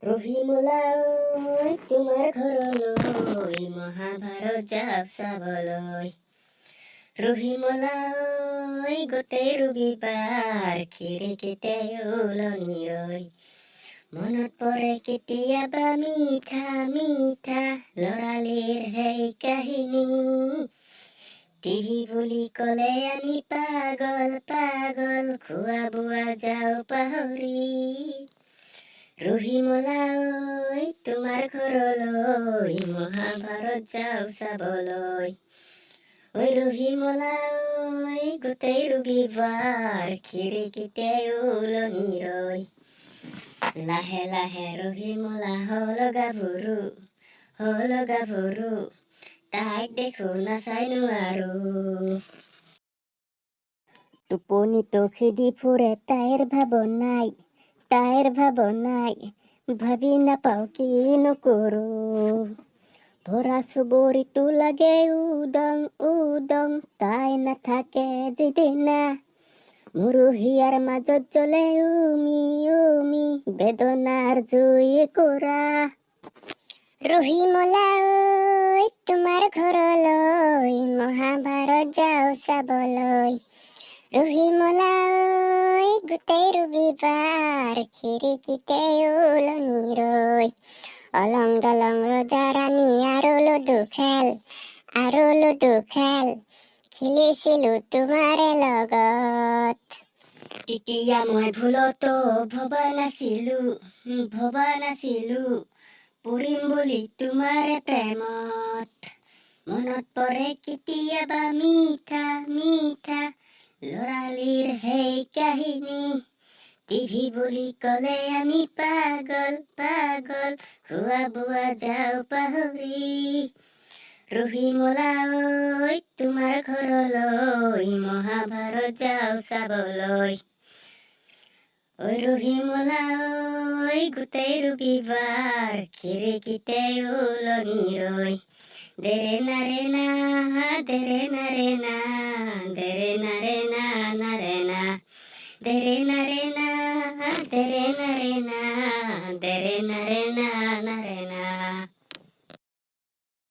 ৰহিমলাই তোমাৰ ঘৰলৈ মহাভাৰত যাওক চাবলৈ। ৰহিমলাই গোটেই ৰবিবাৰ খিৰিকীতে ওলমি ৰয়। মনত পৰে কেতিয়াবা মিঠা মিঠা লৰালিৰ সেই কাহিনী। টিভি বুলি ক'লে আমি পাগল পাগল, খোৱা বোৱা যাওঁ পাহৰি। ৰহিমলাই তোমাৰ ঘৰলৈ মহাভাৰত যাওঁ চাবলৈ। ঐ ৰহিমলাই গোটেই ৰবিবাৰ খিৰিকীতে ওলমি ৰয়। লাহে লাহে ৰহিমলা হ'ল গাভৰু, তাইক দেখো নাচাই নোৱাৰো। টোপনিতো খেদি ফুৰে তাইৰ ভাৱনাই, ভাবি নাপাওঁ কিনো কৰো। ভৰা চুবুৰীটো লাগে উদং উদং, তাই নাথাকে যিদিনা। মৰুহিয়াৰ মাজত জ্বলে উমি উমি, বেদনাৰ জুই কৰা। ৰহিমলাই তোমাৰ ঘৰলৈ মহাভাৰত যাওঁ চাবলৈ। ৰহিমলাই গোটেই ৰবিবাৰ খিৰিকীতে ওলমি ৰয়। অলং দলং ৰজা ৰাণী আৰু লুডু খেল খেলিছিলো তোমাৰে লগত। তেতিয়া মই ভুলতো ভবা নাছিলো পৰিম বুলি তোমাৰে প্ৰেমত। মনত পৰে কেতিয়াবা মিঠা মিঠা লৰালিৰ সেই কাহিনী। টিভি বুলি ক'লে আমি পাগল পাগল, খোৱা বোৱা যাওঁ পাহৰি। ৰহিমলাই তোমাৰ ঘৰলৈ মহাভাৰত যাওঁ চাবলৈ। ঐ ৰহিমলাই গোটেই ৰবিবাৰ খিৰিকীতে ওলমি ৰয়। দেৰে নাৰে না দেৰে নাৰে না, দেৰে নাৰে না নাৰে না, দেৰে নাৰে না, দেৰে নাৰে না, দেৰে নাৰে